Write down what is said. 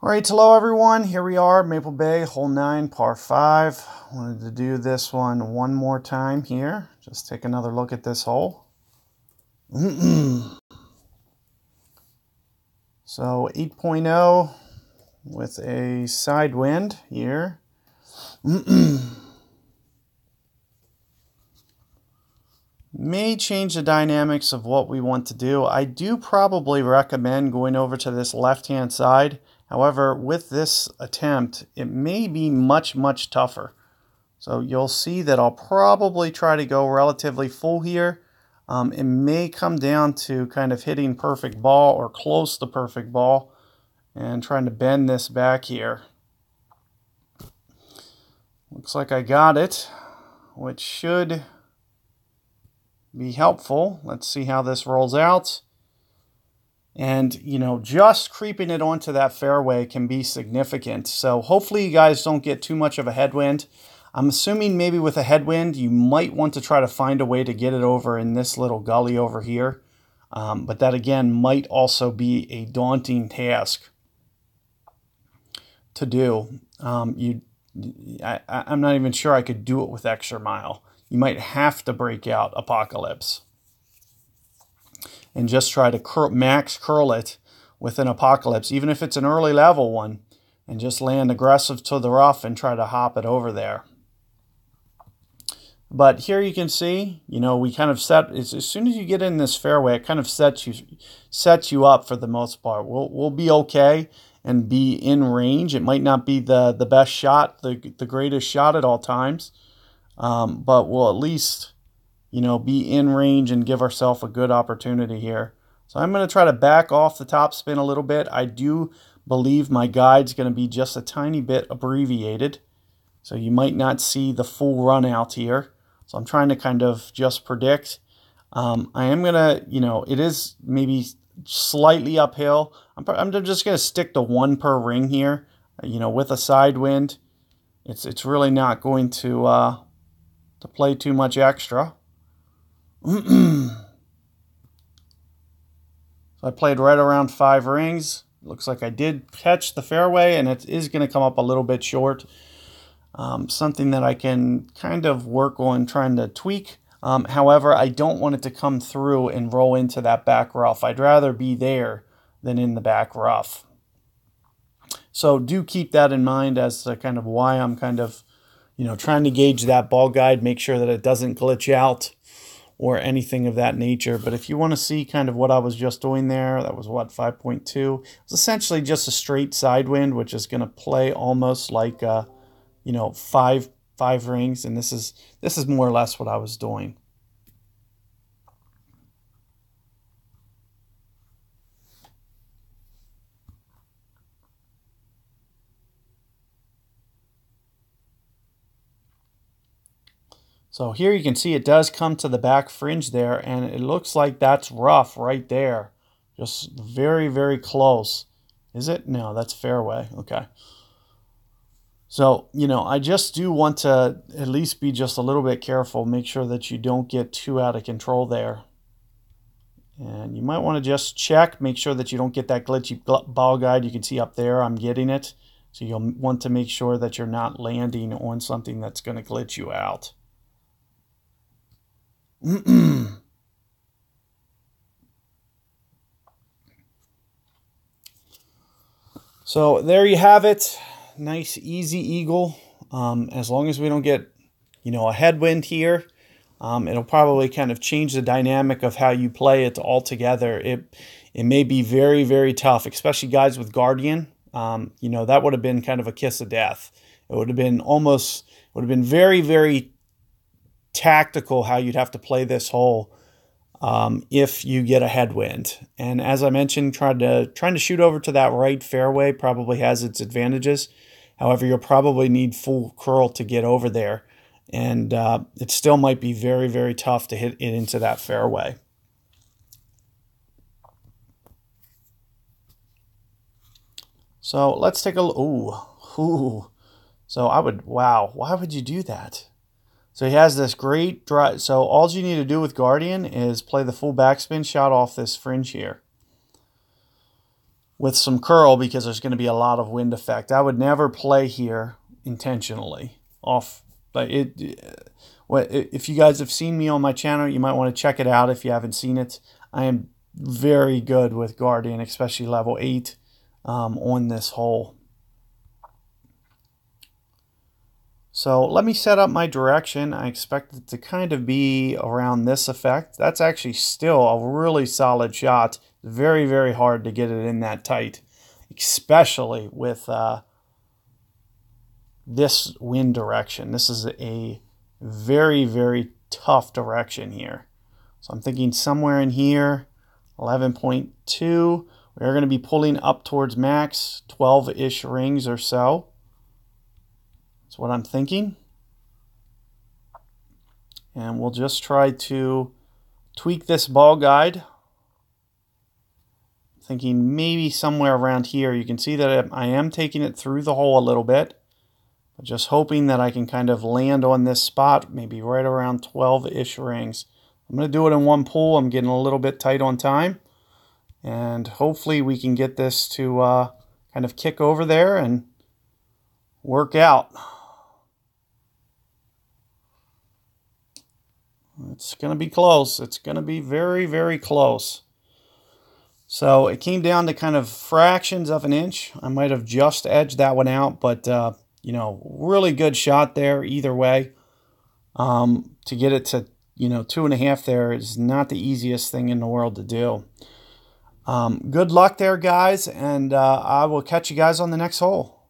All right, hello everyone. Here we are, Maple Bay, hole 9, par 5. Wanted to do this one more time here. Just take another look at this hole. So 8.0 with a side wind here. May change the dynamics of what we want to do. I do probably recommend going over to this left-hand side. However, with this attempt, it may be much tougher. So you'll see that I'll probably try to go relatively full here. It may come down to kind of hitting perfect ball or close to perfect ball and trying to bend this back here. Looks like I got it, which should be helpful. Let's see how this rolls out. And, you know, just creeping it onto that fairway can be significant. So hopefully you guys don't get too much of a headwind. I'm assuming maybe with a headwind, you might want to try to find a way to get it over in this little gully over here. But that, again, might also be a daunting task to do. I'm not even sure I could do it with Extra Mile. You might have to break out Apocalypse and just try to max curl it with an Apocalypse, even if it's an early level one, and just land aggressive to the rough and try to hop it over there. But here you can see, you know, we kind of as soon as you get in this fairway, it kind of sets you up for the most part. We'll be okay and be in range. It might not be the best shot, the greatest shot at all times, but we'll at least, you know, be in range and give ourselves a good opportunity here. So I'm going to try to back off the top spin a little bit. I do believe my guide's going to be just a tiny bit abbreviated, so you might not see the full run out here. So I'm trying to kind of just predict. I am going to, you know, it is maybe slightly uphill. I'm just going to stick to 1 per ring here. You know, with a side wind, it's really not going to play too much extra. So I played right around 5 rings. Looks like I did catch the fairway, and it is going to come up a little bit short. Something that I can kind of work on trying to tweak. However, I don't want it to come through and roll into that back rough. I'd rather be there than in the back rough. So do keep that in mind as to kind of why I'm kind of, you know, trying to gauge that ball guide, make sure that it doesn't glitch out or anything of that nature. But if you want to see kind of what I was just doing there, that was what, 5.2. It was essentially just a straight side wind, which is going to play almost like, you know, five rings. And this is more or less what I was doing. So here you can see it does come to the back fringe there, and it looks like that's rough right there. Just very close. Is it? No, that's fairway. Okay. So, you know, I just do want to at least be just a little bit careful. Make sure that you don't get too out of control there. And you might want to just check, make sure that you don't get that glitchy ball guide. You can see up there I'm getting it. So you'll want to make sure that you're not landing on something that's going to glitch you out. So there you have it. Nice easy eagle. As long as we don't get, you know, a headwind here, it'll probably kind of change the dynamic of how you play it altogether. It may be very tough, especially guys with Guardian. You know, that would have been kind of a kiss of death. It would have been very tactical how you'd have to play this hole if you get a headwind. And as I mentioned, trying to shoot over to that right fairway probably has its advantages. However, you'll probably need full curl to get over there, and it still might be very tough to hit it into that fairway. So let's take a look. Ooh. So wow, why would you do that? So he has this great drive. So all you need to do with Guardian is play the full backspin shot off this fringe here. with some curl because there's going to be a lot of wind effect. I would never play here intentionally off. But if you guys have seen me on my channel, you might want to check it out if you haven't seen it. I am very good with Guardian, especially level 8 on this hole. So let me set up my direction. I expect it to kind of be around this effect. That's actually still a really solid shot. Very, very hard to get it in that tight, especially with this wind direction. This is a very, very tough direction here. So I'm thinking somewhere in here, 11.2. We're going to be pulling up towards max, 12-ish rings or so. That's what I'm thinking. And we'll just try to tweak this ball guide. Thinking maybe somewhere around here. You can see that I am taking it through the hole a little bit. But just hoping that I can kind of land on this spot, maybe right around 12-ish rings. I'm going to do it in one pull. I'm getting a little bit tight on time. And hopefully we can get this to kind of kick over there and work out. It's going to be close. It's going to be very, very close. So it came down to kind of fractions of an inch. I might have just edged that one out, but you know, really good shot there either way. To get it to, you know, 2.5 there is not the easiest thing in the world to do. Good luck there, guys, and I will catch you guys on the next hole.